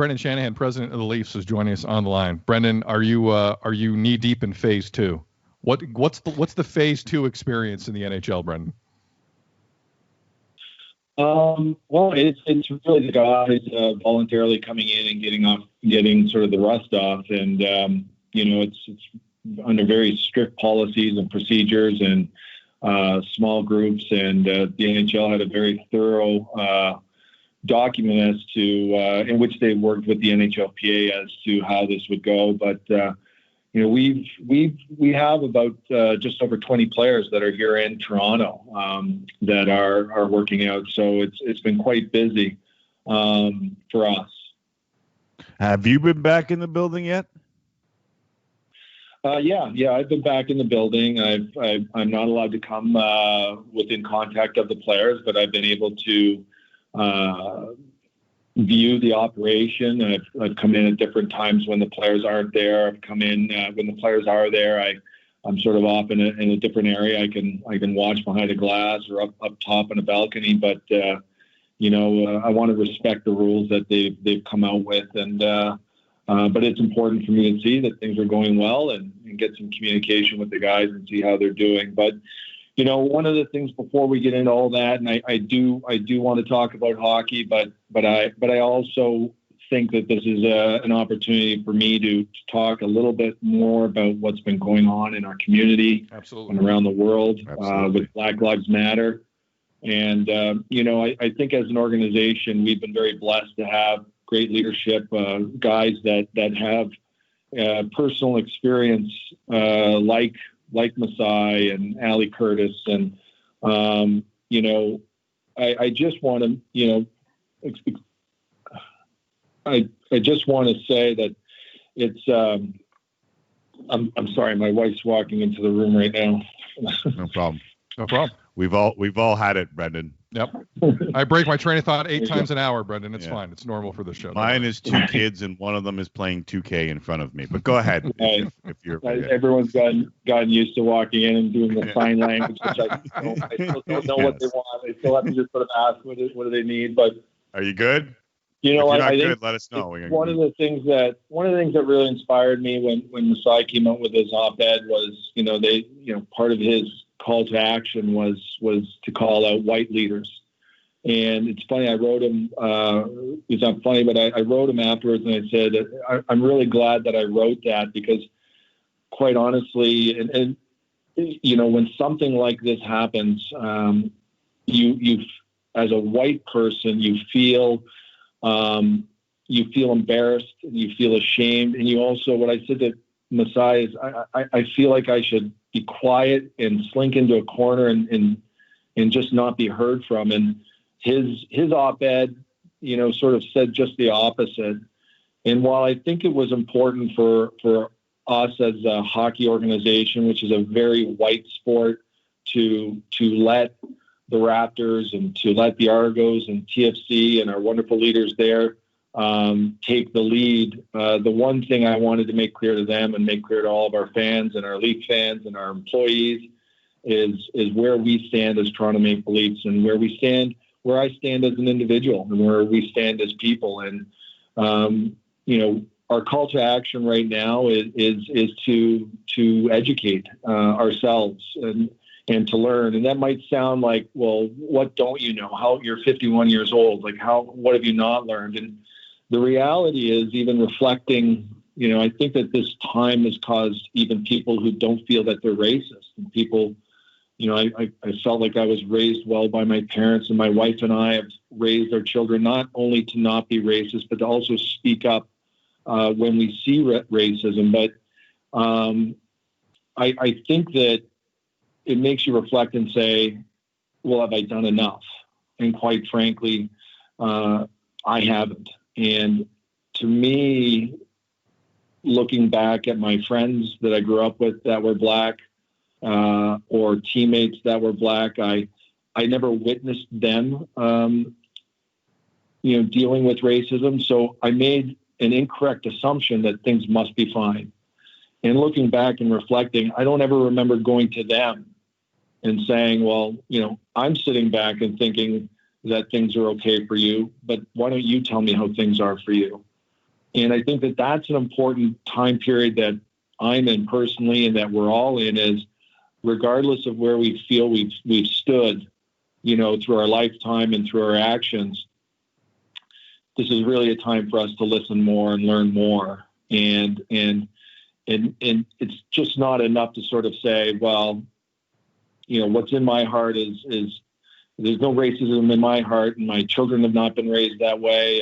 Brendan Shanahan, president of the Leafs, is joining us on the line. Brendan, are you knee deep in Phase 2? What's the Phase 2 experience in the NHL, Brendan? Well, it's really the guys voluntarily coming in and getting sort of the rust off, and it's under very strict policies and procedures and small groups, and the NHL had a very thorough document as to in which they worked with the NHLPA as to how this would go. But we have about just over 20 players that are here in Toronto that are working out. So it's been quite busy for us. Have you been back in the building yet? Yeah, I've been back in the building. I'm not allowed to come within contact of the players, but I've been able to view the operation. I've come in at different times when the players aren't there. I've come in when the players are there. I'm sort of off in a different area. I can watch behind a glass or up top on a balcony. But I want to respect the rules that they've come out with, and but it's important for me to see that things are going well and get some communication with the guys and see how they're doing. But one of the things before we get into all that, and I do want to talk about hockey, but I also think that this is an opportunity for me to talk a little bit more about what's been going on in our community. Absolutely. And around the world with Black Lives Matter. And, I think as an organization, we've been very blessed to have great leadership, guys that have personal experience like Masai and Ali Curtis. And, I just want to, I just want to say that it's, I'm sorry, my wife's walking into the room right now. No problem. No problem. We've all had it, Brendan. Yep. I break my train of thought 8 times an hour, Brendan. It's fine. It's normal for the show. Mine is 2 kids, and one of them is playing 2K in front of me. But go ahead. If you're everyone's gotten used to walking in and doing the sign language, which I still don't know what they want. I still have to just sort of ask what do they need. But are you good? If you're not I good, think let us know. One of the things that really inspired me when Masai came out with his op-ed was, part of his call to action was to call out white leaders. And it's funny, I wrote him, it's not funny, but I wrote him afterwards and I said, I'm really glad that I wrote that because quite honestly, and when something like this happens, you as a white person, you feel embarrassed, you feel ashamed. And you also, what I said to Masai is I feel like I should be quiet and slink into a corner and just not be heard from. And his op-ed, sort of said just the opposite. And while I think it was important for us as a hockey organization, which is a very white sport, to let the Raptors and to let the Argos and TFC and our wonderful leaders there take the lead, the one thing I wanted to make clear to them and make clear to all of our fans and our Leaf fans and our employees is where we stand as Toronto Maple Leafs and where I stand as an individual and where we stand as people. And, our call to action right now is to educate ourselves and to learn. And that might sound like, well, what don't you know? How you're 51 years old, what have you not learned? And the reality is, even reflecting, I think that this time has caused even people who don't feel that they're racist and people, I felt like I was raised well by my parents, and my wife and I have raised our children not only to not be racist, but to also speak up when we see racism. But I think that it makes you reflect and say, well, have I done enough? And quite frankly, I haven't. And to me, looking back at my friends that I grew up with that were Black, or teammates that were Black, I never witnessed them, dealing with racism. So I made an incorrect assumption that things must be fine. And looking back and reflecting, I don't ever remember going to them and saying, well, I'm sitting back and thinking that things are okay for you, but why don't you tell me how things are for you? And I think that that's an important time period that I'm in personally, and that we're all in, is regardless of where we feel we've stood, through our lifetime and through our actions, this is really a time for us to listen more and learn more. And it's just not enough to sort of say, well, what's in my heart is there's no racism in my heart, and my children have not been raised that way,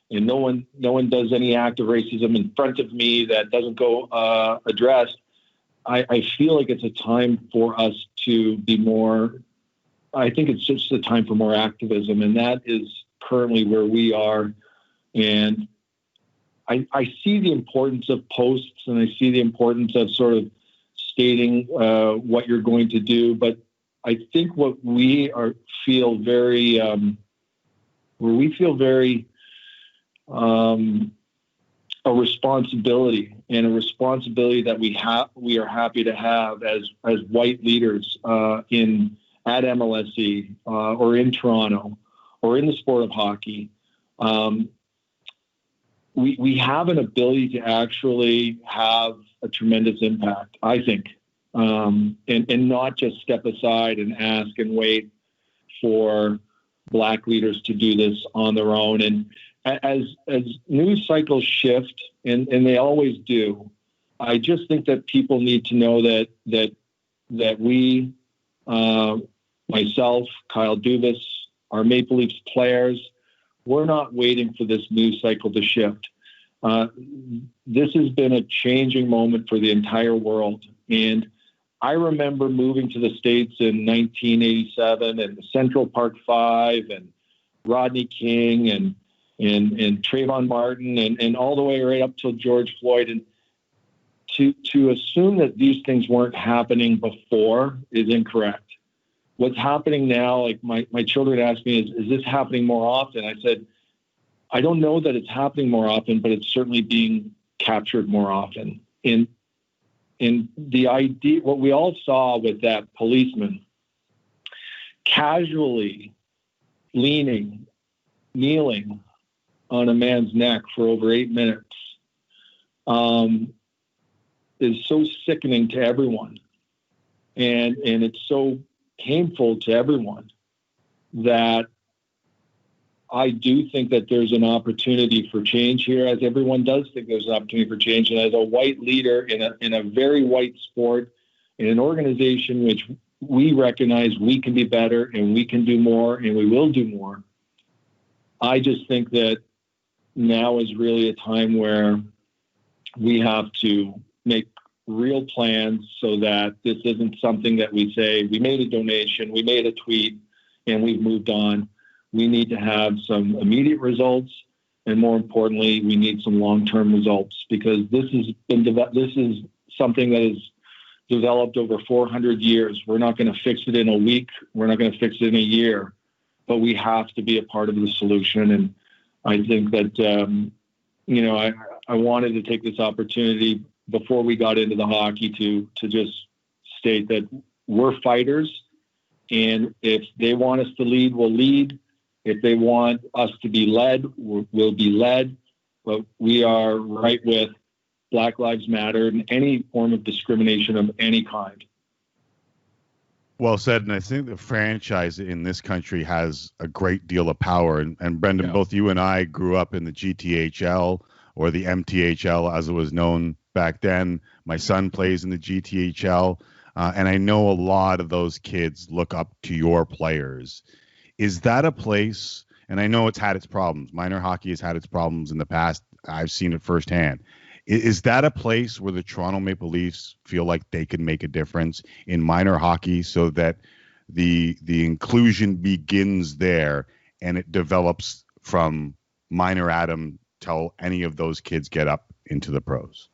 and no one does any act of racism in front of me that doesn't go addressed. I feel like it's a time for us to be more. I think it's just a time for more activism, and that is currently where we are. And I see the importance of posts, and I see the importance of sort of stating what you're going to do. But I think what we feel very a responsibility, and a responsibility that we are happy to have as white leaders at MLSE or in Toronto or in the sport of hockey. We have an ability to actually have a tremendous impact, I think, and not just step aside and ask and wait for Black leaders to do this on their own. And as news cycles shift, and they always do, I just think that people need to know that we, myself, Kyle Dubas, our Maple Leafs players, we're not waiting for this news cycle to shift. This has been a changing moment for the entire world. And I remember moving to the States in 1987, and the Central Park Five, and Rodney King, and Trayvon Martin, and all the way right up till George Floyd. And to assume that these things weren't happening before is incorrect. What's happening now, like my children ask me, is this happening more often? I said, I don't know that it's happening more often, but it's certainly being captured more often. And the idea, what we all saw with that policeman casually kneeling on a man's neck for over 8 minutes is so sickening to everyone. And it's so painful to everyone that I do think that there's an opportunity for change here, as everyone does think there's an opportunity for change. And as a white leader in a very white sport, in an organization which we recognize we can be better and we can do more and we will do more, I just think that now is really a time where we have to make real plans so that this isn't something that we say, we made a donation, we made a tweet, and we've moved on. We need to have some immediate results, and more importantly, we need some long-term results, because this is something that is developed over 400 years. We're not going to fix it in a week. We're not going to fix it in a year, but we have to be a part of the solution. And I think that, I wanted to take this opportunity before we got into the hockey to just state that we're fighters, and if they want us to lead, we'll lead. If they want us to be led, we'll be led. But we are right with Black Lives Matter and any form of discrimination of any kind. Well said. And I think the franchise in this country has a great deal of power. And Brendan, both you and I grew up in the GTHL, or the MTHL as it was known back then. My son plays in the GTHL. And I know a lot of those kids look up to your players. Is that a place, and I know it's had its problems, minor hockey has had its problems in the past, I've seen it firsthand. Is that a place where the Toronto Maple Leafs feel like they can make a difference in minor hockey, so that the inclusion begins there and it develops from minor Adam till any of those kids get up into the pros?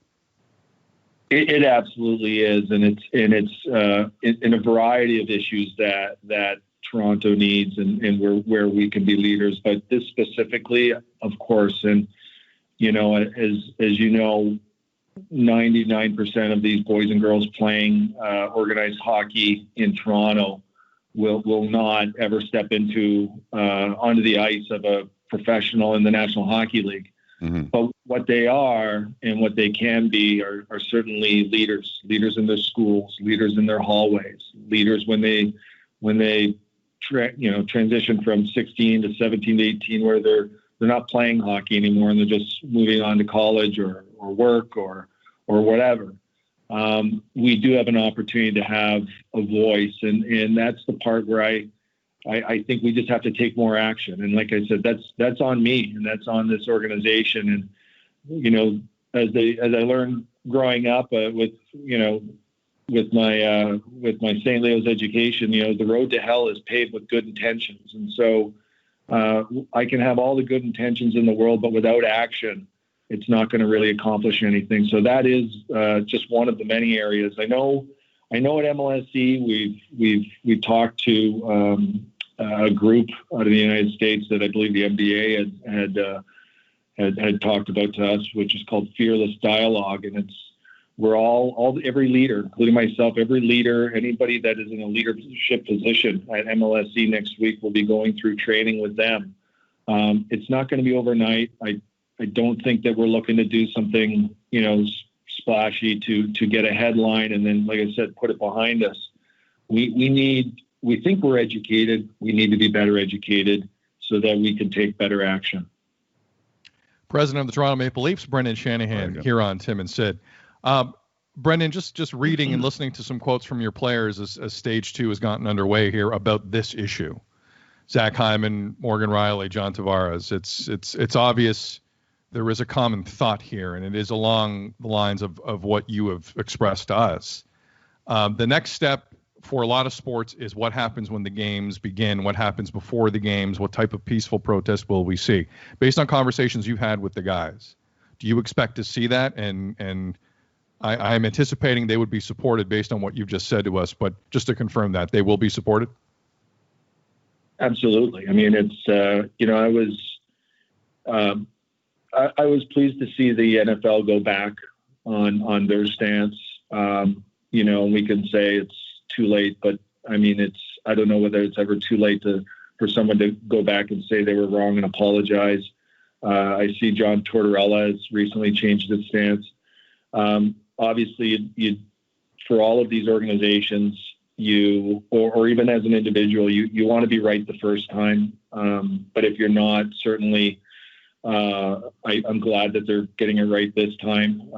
It absolutely is, and it's in a variety of issues that Toronto needs, and where we can be leaders. But this specifically, of course, and as you know, 99% of these boys and girls playing organized hockey in Toronto will not ever step onto the ice of a professional in the National Hockey League. Mm-hmm. But what they are and what they can be are certainly leaders in their schools, leaders in their hallways, leaders when they transition from 16 to 17 to 18, where they're not playing hockey anymore and they're just moving on to college or work or whatever. We do have an opportunity to have a voice, and that's the part where I think we just have to take more action. And like I said, that's on me and that's on this organization. And as I learned growing up with my St. Leo's education, the road to hell is paved with good intentions. And so I can have all the good intentions in the world, but without action, it's not going to really accomplish anything. So that is just one of the many areas. I know at MLSE we've talked to a group out of the United States that I believe the NBA had talked about to us, which is called Fearless Dialogue, and every leader, including myself, every leader, anybody that is in a leadership position at MLSE next week will be going through training with them. It's not going to be overnight. I don't think that we're looking to do something, splashy to get a headline and then, like I said, put it behind us. We think we're educated. We need to be better educated so that we can take better action. President of the Toronto Maple Leafs, Brendan Shanahan, here on Tim and Sid. Brendan, just reading and listening to some quotes from your players as Stage 2 has gotten underway here about this issue. Zach Hyman, Morgan Riley, John Tavares. It's obvious there is a common thought here, and it is along the lines of what you have expressed to us. The next step for a lot of sports is what happens when the games begin, what happens before the games, what type of peaceful protest will we see? Based on conversations you've had with the guys, do you expect to see that? And I am anticipating they would be supported based on what you've just said to us, but just to confirm that, they will be supported? Absolutely. I mean, it's, I was pleased to see the NFL go back on their stance. And we can say it's too late, but I mean, I don't know whether it's ever too late for someone to go back and say they were wrong and apologize. I see John Tortorella has recently changed his stance. Obviously, for all of these organizations, or even as an individual, you want to be right the first time. But if you're not, certainly, I'm glad that they're getting it right this time.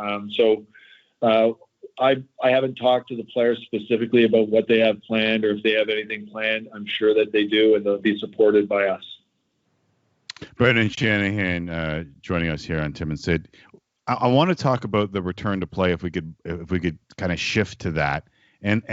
I haven't talked to the players specifically about what they have planned or if they have anything planned. I'm sure that they do, and they'll be supported by us. Brendan Shanahan joining us here on Tim and Sid. I want to talk about the return to play if we could kind of shift to that. And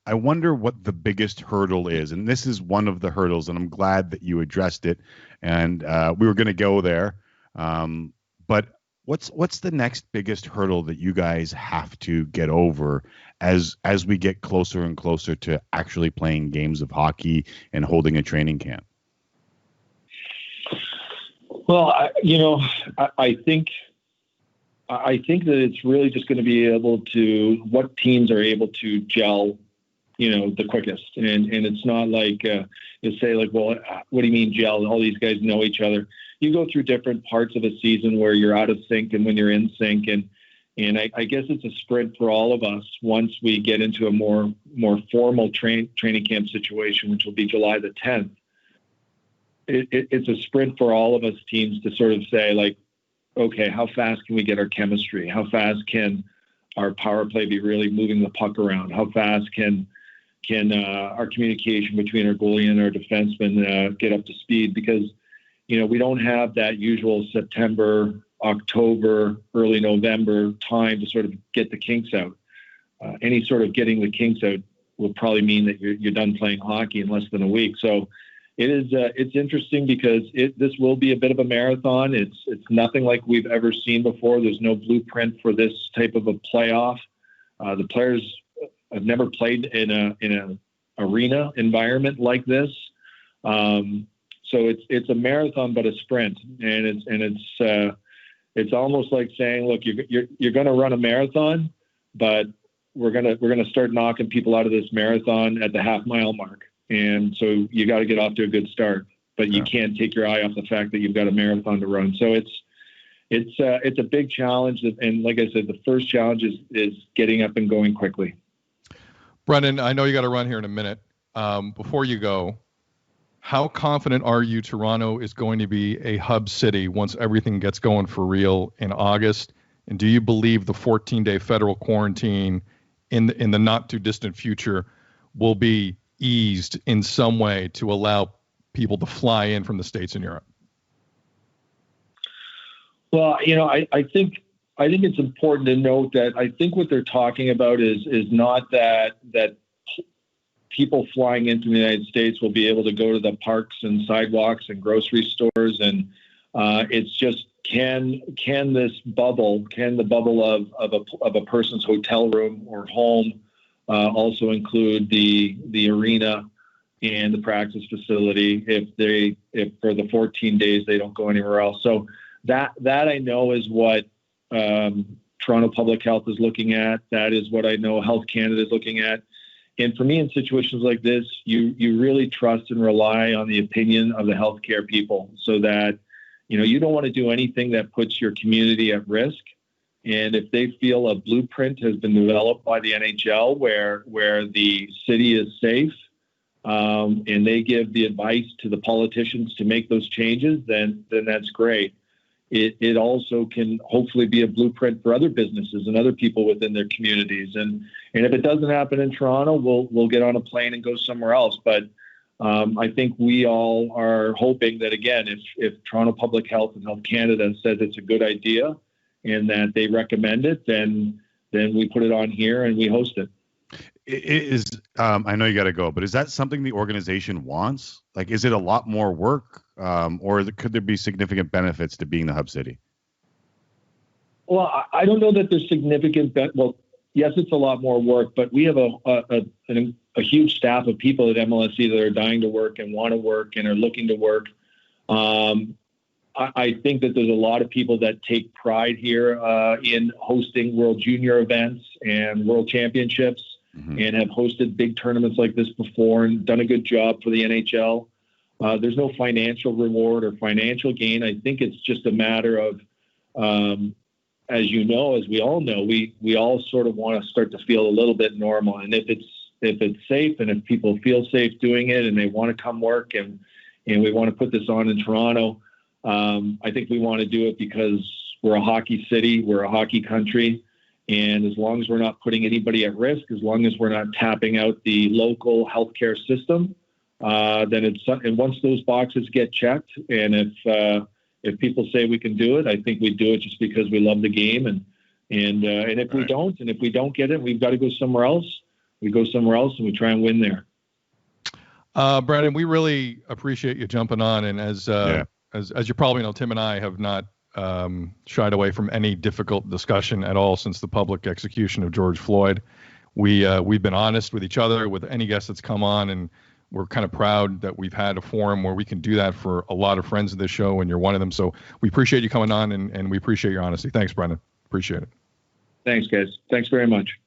I wonder what the biggest hurdle is. And this is one of the hurdles, and I'm glad that you addressed it. And we were going to go there. But what's the next biggest hurdle that you guys have to get over as we get closer and closer to actually playing games of hockey and holding a training camp? Well, I think that it's really just going to be what teams are able to gel, the quickest. And it's not like you say like, well, what do you mean gel? All these guys know each other. You go through different parts of a season where you're out of sync and when you're in sync. And I guess it's a sprint for all of us once we get into a more formal training camp situation, which will be July the 10th. It's a sprint for all of us teams to sort of say like, okay, how fast can we get our chemistry? How fast can our power play be really moving the puck around? How fast can our communication between our goalie and our defenseman get up to speed? Because, we don't have that usual September, October, early November time to sort of get the kinks out. Any sort of getting the kinks out will probably mean that you're done playing hockey in less than a week. So it's interesting because this will be a bit of a marathon. It's nothing like we've ever seen before. There's no blueprint for this type of a playoff. The players have never played in an arena environment like this. So it's a marathon, but a sprint, and it's almost like saying, look, you're going to run a marathon, but we're gonna start knocking people out of this marathon at the half-mile mark. And so you got to get off to a good start, but you can't take your eye off the fact that you've got a marathon to run. So it's a big challenge. And like I said, the first challenge is getting up and going quickly. Brendan, I know you got to run here in a minute. Before you go, how confident are you Toronto is going to be a hub city once everything gets going for real in August? And do you believe the 14-day federal quarantine in the not too distant future will be eased in some way to allow people to fly in from the States and Europe? Well, I think it's important to note that I think what they're talking about is not that people flying into the United States will be able to go to the parks and sidewalks and grocery stores, and it's just can the bubble of a person's hotel room or home also include the arena and the practice facility if for the 14 days they don't go anywhere else. So that I know is what Toronto Public Health is looking at. That is what I know Health Canada is looking at. And for me, in situations like this, you really trust and rely on the opinion of the healthcare people, so that you don't want to do anything that puts your community at risk. And if they feel a blueprint has been developed by the NHL where the city is safe, and they give the advice to the politicians to make those changes, then that's great. It also can hopefully be a blueprint for other businesses and other people within their communities. And if it doesn't happen in Toronto, we'll get on a plane and go somewhere else. But I think we all are hoping that, again, if Toronto Public Health and Health Canada says it's a good idea and that they recommend it, then we put it on here and we host it. I know you got to go, but is that something the organization wants? Like, is it a lot more work, or could there be significant benefits to being the hub city? Well, I don't know that there's significant. Well, yes, it's a lot more work, but we have a huge staff of people at MLSE that are dying to work and want to work and are looking to work. I think that there's a lot of people that take pride here in hosting World Junior events and World Championships. Mm-hmm. And have hosted big tournaments like this before and done a good job for the NHL. There's no financial reward or financial gain. I think it's just a matter of, as we all know, we all sort of want to start to feel a little bit normal. And if it's safe and if people feel safe doing it and they want to come work and we want to put this on in Toronto, I think we want to do it because we're a hockey city, we're a hockey country. And as long as we're not putting anybody at risk, as long as we're not tapping out the local healthcare system, and once those boxes get checked, and if people say we can do it, I think we do it just because we love the game. And if we don't get it, we've got to go somewhere else. We go somewhere else and we try and win there. Brandon, we really appreciate you jumping on. And as you probably know, Tim and I have not shied away from any difficult discussion at all since the public execution of George Floyd. We've been honest with each other, with any guest that's come on, and we're kind of proud that we've had a forum where we can do that for a lot of friends of this show, and you're one of them. So we appreciate you coming on, and we appreciate your honesty. Thanks, Brendan. Appreciate it. Thanks, guys. Thanks very much.